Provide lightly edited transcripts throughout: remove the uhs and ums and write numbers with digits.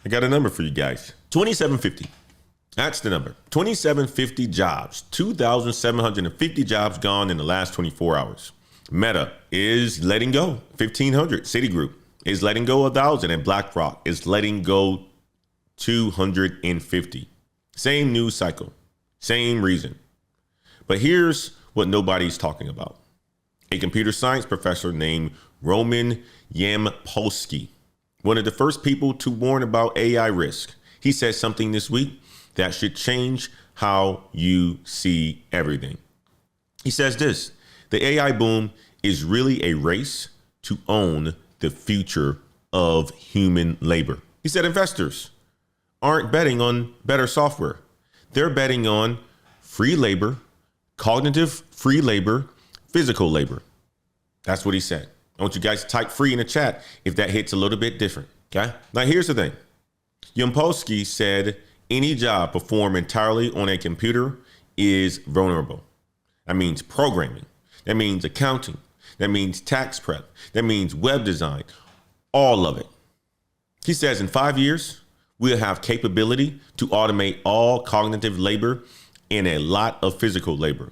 I got a number for you guys. 2750. That's the number. 2750 jobs. 2,750 jobs gone in the last 24 hours. Meta is letting go 1,500. Citigroup is letting go 1,000. And BlackRock is letting go 250. Same news cycle. Same reason. But here's what nobody's talking about. A computer science professor named Roman Yampolsky, one of the first people to warn about AI risk. He said something this week that should change how you see everything. He says this: the AI boom is really a race to own the future of human labor. He said investors aren't betting on better software. They're betting on free labor, cognitive free labor, physical labor. That's what he said. I want you guys to type free in the chat if that hits a little bit different. Okay. Now, here's the thing. Yampolsky said any job performed entirely on a computer is vulnerable. That means programming. That means accounting. That means tax prep. That means web design. All of it. He says in 5 years, we'll have capability to automate all cognitive labor and a lot of physical labor.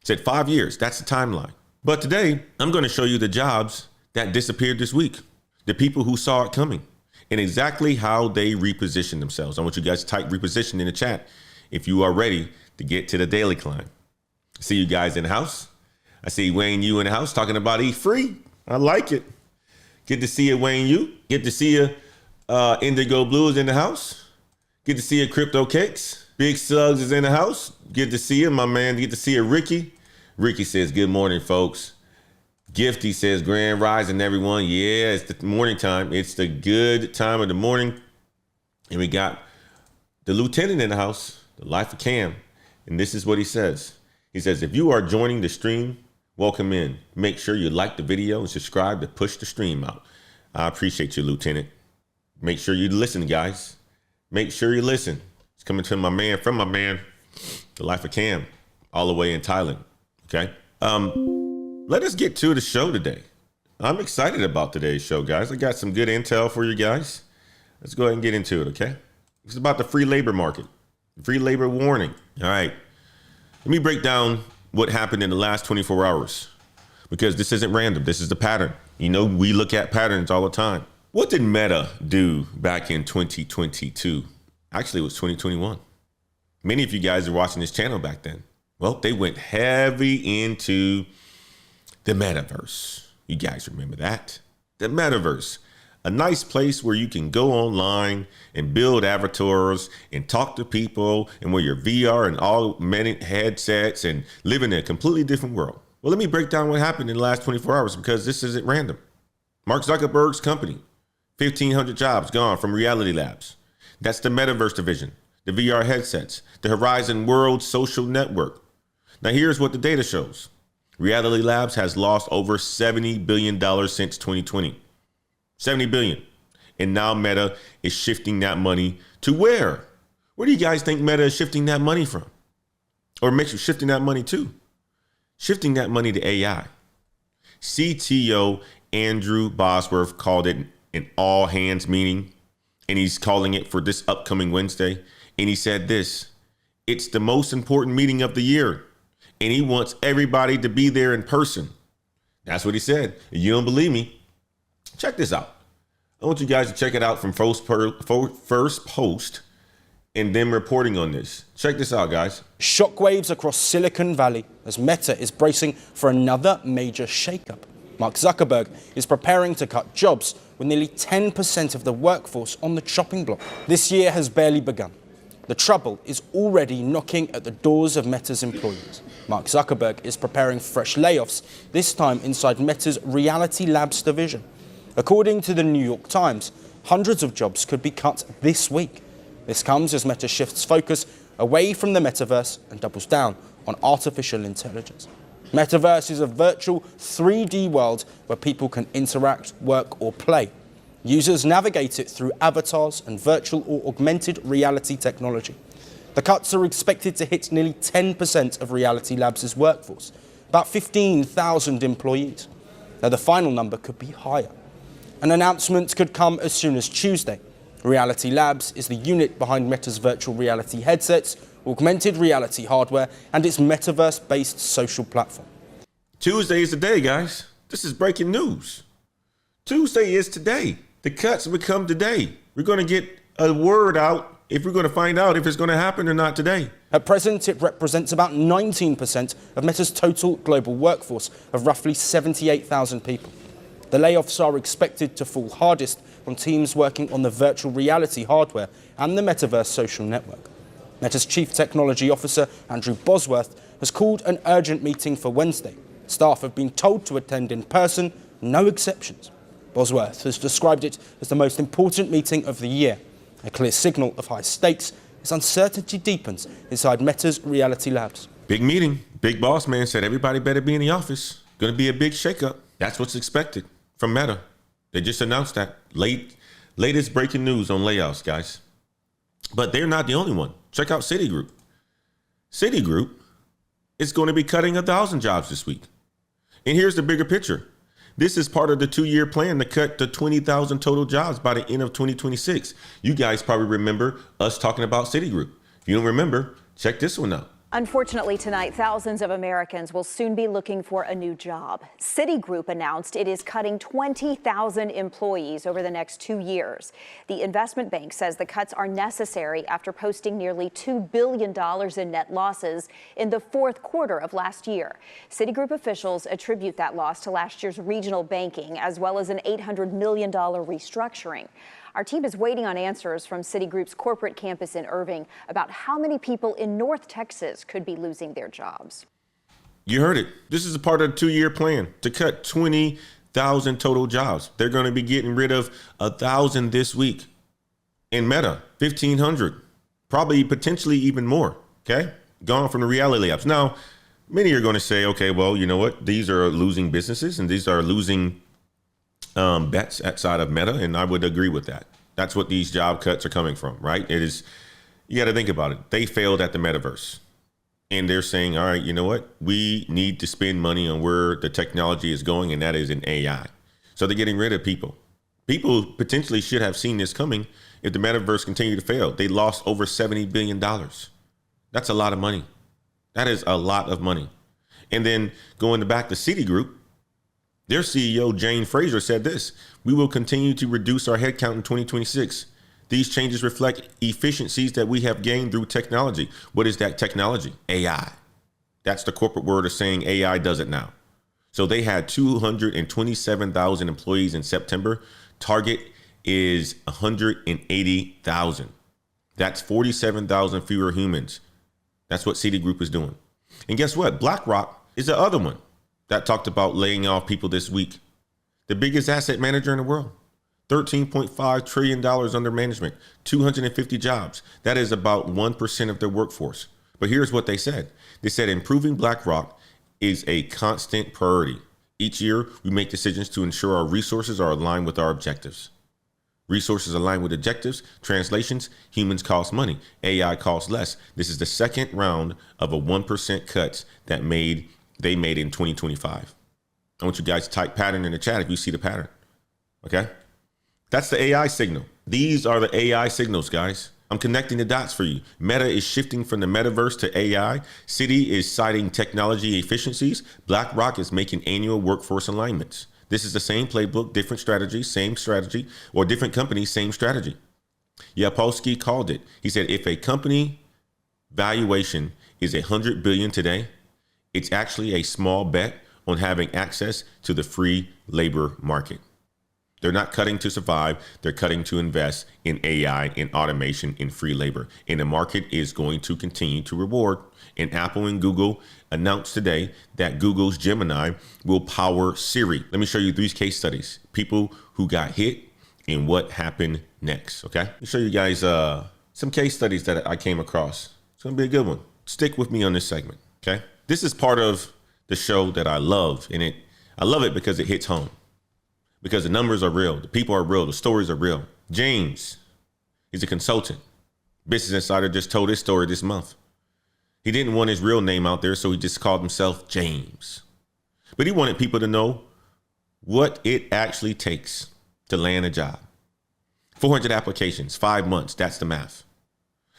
Said 5 years. That's the timeline. But today, I'm going to show you the jobs that disappeared this week, the people who saw it coming, and exactly how they reposition themselves. I want you guys to type reposition in the chat if you are ready to get to the daily climb. I see you guys in the house. I see Wayne Yu in the house talking about eat free. I like it. Good to see you, Wayne Yu. Good to see you, Indigo Blues in the house. Good to see you, Crypto Cakes. Big Suggs is in the house. Good to see you, my man. Good to see you, Ricky. Ricky says, good morning, folks. Gifty says, grand rising, everyone. Yeah, it's the morning time. It's the good time of the morning. And we got the lieutenant in the house, the life of Cam. And this is what he says. He says, if you are joining the stream, welcome in. Make sure you like the video and subscribe to push the stream out. I appreciate you, Lieutenant. Make sure you listen, guys. Make sure you listen. It's coming to my man, from my man, the life of Cam, all the way in Thailand. Okay. Let us get to the show today. I'm excited about today's show, guys. I got some good intel for you guys. Let's go ahead and get into it. Okay. It's about the free labor market, free labor warning. All right. Let me break down what happened in the last 24 hours, because this isn't random. This is the pattern. You know, we look at patterns all the time. What did Meta do back in 2022? Actually, it was 2021. Many of you guys are watching this channel back then. Well, they went heavy into the metaverse. You guys remember that? The metaverse, a nice place where you can go online and build avatars and talk to people and wear your VR and augmented headsets and live in a completely different world. Well, let me break down what happened in the last 24 hours, because this isn't random. Mark Zuckerberg's company, 1,500 jobs gone from Reality Labs. That's the metaverse division, the VR headsets, the Horizon World Social Network. Now, here's what the data shows. Reality Labs has lost over $70 billion since 2020. $70 billion. And now Meta is shifting that money to where? Where do you guys think Meta is shifting that money from? Or makes you shifting that money to? Shifting that money to AI. CTO Andrew Bosworth called it an all hands meeting, and he's calling it for this upcoming Wednesday. And he said this: it's the most important meeting of the year, and he wants everybody to be there in person. That's what he said. If you don't believe me, check this out. I want you guys to check it out from First Post and them reporting on this. Check this out, guys. Shockwaves across Silicon Valley as Meta is bracing for another major shakeup. Mark Zuckerberg is preparing to cut jobs with nearly 10% of the workforce on the chopping block. This year has barely begun. The trouble is already knocking at the doors of Meta's employees. Mark Zuckerberg is preparing fresh layoffs, this time inside Meta's Reality Labs division. According to the New York Times, hundreds of jobs could be cut this week. This comes as Meta shifts focus away from the metaverse and doubles down on artificial intelligence. Metaverse is a virtual 3D world where people can interact, work, or play. Users navigate it through avatars and virtual or augmented reality technology. The cuts are expected to hit nearly 10% of Reality Labs' workforce, about 15,000 employees. Now, the final number could be higher. An announcement could come as soon as Tuesday. Reality Labs is the unit behind Meta's virtual reality headsets, augmented reality hardware, and its metaverse-based social platform. Tuesday is the day, guys. This is breaking news. Tuesday is today. The cuts will come today. We're going to get a word out if we're going to find out if it's going to happen or not today. At present, it represents about 19% of Meta's total global workforce of roughly 78,000 people. The layoffs are expected to fall hardest on teams working on the virtual reality hardware and the metaverse social network. Meta's Chief Technology Officer, Andrew Bosworth, has called an urgent meeting for Wednesday. Staff have been told to attend in person, no exceptions. Bosworth has described it as the most important meeting of the year, a clear signal of high stakes as uncertainty deepens inside Meta's Reality Labs. Big meeting. Big boss man said everybody better be in the office. Going to be a big shakeup. That's what's expected from Meta. They just announced that. Latest breaking news on layoffs, guys. But they're not the only one. Check out Citigroup. Citigroup is going to be cutting 1,000 jobs this week. And here's the bigger picture. This is part of the 2-year plan to cut to 20,000 total jobs by the end of 2026. You guys probably remember us talking about Citigroup. If you don't remember, check this one out. Unfortunately, tonight, thousands of Americans will soon be looking for a new job. Citigroup announced it is cutting 20,000 employees over the next 2 years. The investment bank says the cuts are necessary after posting nearly $2 billion in net losses in the fourth quarter of last year. Citigroup officials attribute that loss to last year's regional banking, as well as an $800 million restructuring. Our team is waiting on answers from Citigroup's corporate campus in Irving about how many people in North Texas could be losing their jobs. You heard it. This is a part of the 2-year plan to cut 20,000 total jobs. They're going to be getting rid of 1,000 this week. In Meta, 1,500, probably potentially even more. Okay. Gone from the reality labs. Now, many are going to say, okay, well, you know what? These are losing businesses and these are losing bets outside of Meta, and I would agree with that. That's what these job cuts are coming from, right? It is, you got to think about it. They failed at the metaverse, and they're saying, all right, you know what? We need to spend money on where the technology is going, and that is in AI. So they're getting rid of people. People potentially should have seen this coming if the metaverse continued to fail. They lost over $70 billion. That's a lot of money. That is a lot of money. And then going back to Citigroup, their CEO, Jane Fraser, said this: we will continue to reduce our headcount in 2026. These changes reflect efficiencies that we have gained through technology. What is that technology? AI. That's the corporate word of saying AI does it now. So they had 227,000 employees in September. Target is 180,000. That's 47,000 fewer humans. That's what Citigroup is doing. And guess what? BlackRock is the other one that talked about laying off people this week. The biggest asset manager in the world, $13.5 trillion under management, 250 jobs. That is about 1% of their workforce. But here's what they said. They said improving BlackRock is a constant priority. Each year, we make decisions to ensure our resources are aligned with our objectives. Resources aligned with objectives, translations, humans cost money, AI costs less. This is the second round of a 1% cuts that they made in 2025. I want you guys to type pattern in the chat if you see the pattern. Okay. That's the AI signal. These are the AI signals, guys. I'm connecting the dots for you. Meta is shifting from the metaverse to AI. Citi is citing technology efficiencies. BlackRock is making annual workforce alignments. This is the same playbook, different strategy, same strategy, or different companies, same strategy. Yapolsky called it. He said, if a company valuation is $100 billion today, it's actually a small bet on having access to the free labor market. They're not cutting to survive. They're cutting to invest in AI, in automation, in free labor. And the market is going to continue to reward. And Apple and Google announced today that Google's Gemini will power Siri. Let me show you 3 case studies. People who got hit and what happened next. Okay. Let me show you guys some case studies that I came across. It's going to be a good one. Stick with me on this segment. Okay. This is part of the show that I love, and I love it because it hits home, because the numbers are real, the people are real, the stories are real. James, he's a consultant. Business Insider just told his story this month. He didn't want his real name out there, so he just called himself James. But he wanted people to know what it actually takes to land a job. 400 applications, 5 months. That's the math.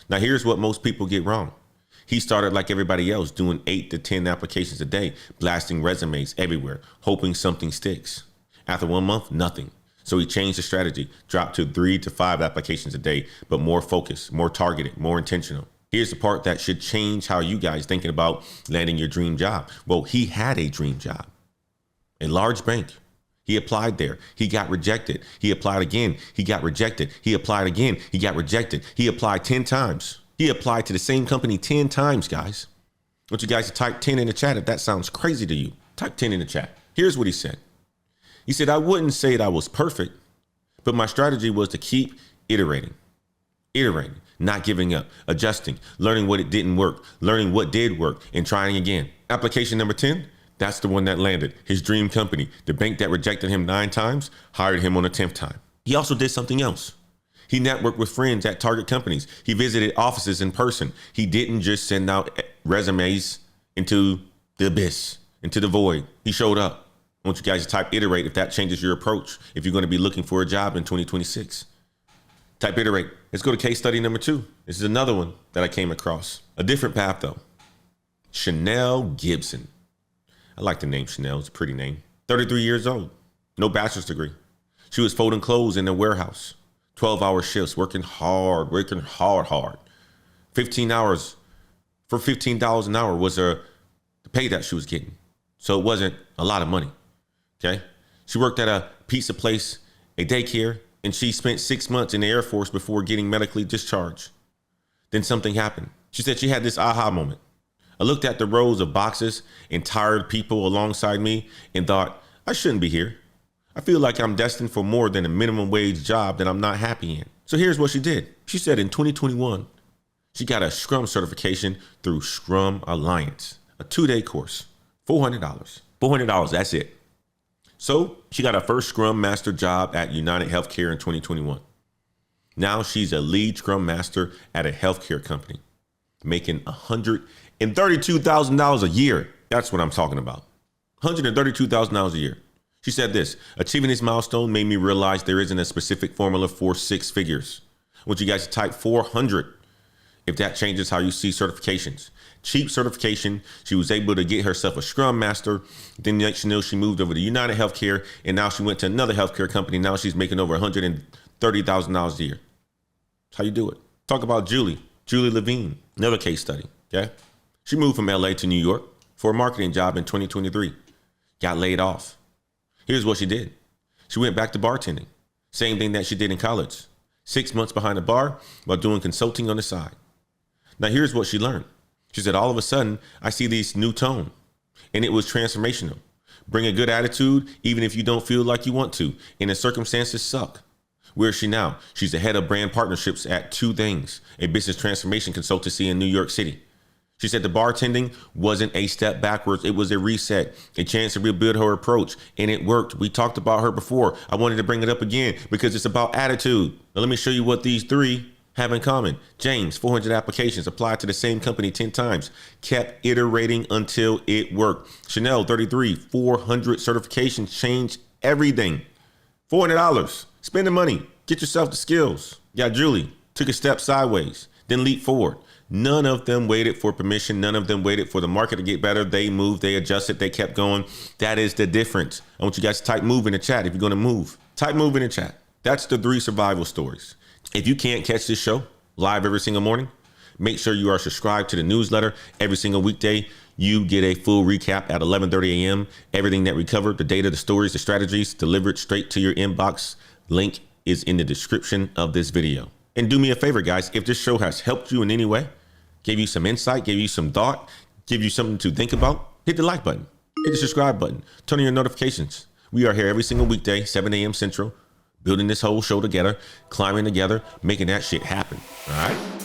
Now, here's what most people get wrong. He started like everybody else, doing 8 to 10 applications a day, blasting resumes everywhere, hoping something sticks. After 1 month, nothing. So he changed the strategy, dropped to 3 to 5 applications a day, but more focused, more targeted, more intentional. Here's the part that should change how you guys thinking about landing your dream job. Well, he had a dream job, a large bank. He applied there. He got rejected. He applied again. He got rejected. He applied again. He got rejected. He applied 10 times. He applied to the same company 10 times, guys. I want you guys to type 10 in the chat if that sounds crazy to you. Type 10 in the chat. Here's what he said. He said, I wouldn't say that I was perfect, but my strategy was to keep iterating, not giving up, adjusting, learning what it didn't work, learning what did work, and trying again. Application number 10, that's the one that landed. His dream company, the bank that rejected him 9 times, hired him on the 10th time. He also did something else. He networked with friends at target companies. He visited offices in person. He didn't just send out resumes into the abyss, into the void. He showed up. I want you guys to type iterate if that changes your approach, if you're going to be looking for a job in 2026. Type iterate. Let's go to case study number 2. This is another one that I came across. A different path though. Chanel Gibson. I like the name Chanel. It's a pretty name. 33 years old. No bachelor's degree. She was folding clothes in a warehouse. 12-hour shifts, working hard. 15 hours for $15 an hour was the pay that she was getting. So it wasn't a lot of money. Okay. She worked at a pizza place, a daycare, and she spent 6 months in the Air Force before getting medically discharged. Then something happened. She said she had this aha moment. I looked at the rows of boxes and tired people alongside me and thought, I shouldn't be here. I feel like I'm destined for more than a minimum wage job that I'm not happy in. So here's what she did. She said in 2021, she got a Scrum certification through Scrum Alliance, a 2-day course, $400. $400, that's it. So she got her first Scrum Master job at United Healthcare in 2021. Now she's a lead Scrum Master at a healthcare company, making $132,000 a year. That's what I'm talking about. $132,000 a year. She said this, achieving this milestone made me realize there isn't a specific formula for 6 figures. I want you guys to type 400 if that changes how you see certifications. Cheap certification. She was able to get herself a Scrum Master. Then next you know, she moved over to United Healthcare, and now she went to another healthcare company. Now she's making over $130,000 a year. That's how you do it. Talk about Julie Levine, another case study. Okay. She moved from LA to New York for a marketing job in 2023. Got laid off. Here's what she did. She went back to bartending. Same thing that she did in college. 6 months behind the bar while doing consulting on the side. Now here's what she learned. She said, all of a sudden, I see this new tone, and it was transformational. Bring a good attitude, even if you don't feel like you want to, and the circumstances suck. Where is she now? She's the head of brand partnerships at 2 Things, a business transformation consultancy in New York City. She said the bartending wasn't a step backwards. It was a reset, a chance to rebuild her approach, and it worked. We talked about her before. I wanted to bring it up again because it's about attitude. Now let me show you what these 3 have in common. James, 400 applications, applied to the same company 10 times, kept iterating until it worked. Chanel, 33, 400 certifications, changed everything. $400, spend the money, get yourself the skills. Yeah, Julie took a step sideways, then leap forward. None of them waited for permission. None of them waited for the market to get better. They moved, they adjusted, they kept going. That is the difference. I want you guys to type move in the chat if you're going to move. Type move in the chat. That's the 3 survival stories. If you can't catch this show live every single morning, make sure you are subscribed to the newsletter every single weekday. You get a full recap at 11:30 a.m. Everything that we covered, the data, the stories, the strategies, delivered straight to your inbox. Link is in the description of this video. And do me a favor, guys, if this show has helped you in any way, gave you some insight, gave you some thought, give you something to think about, hit the like button, hit the subscribe button, turn on your notifications. We are here every single weekday, 7 a.m. Central, building this whole show together, climbing together, making that shit happen. All right.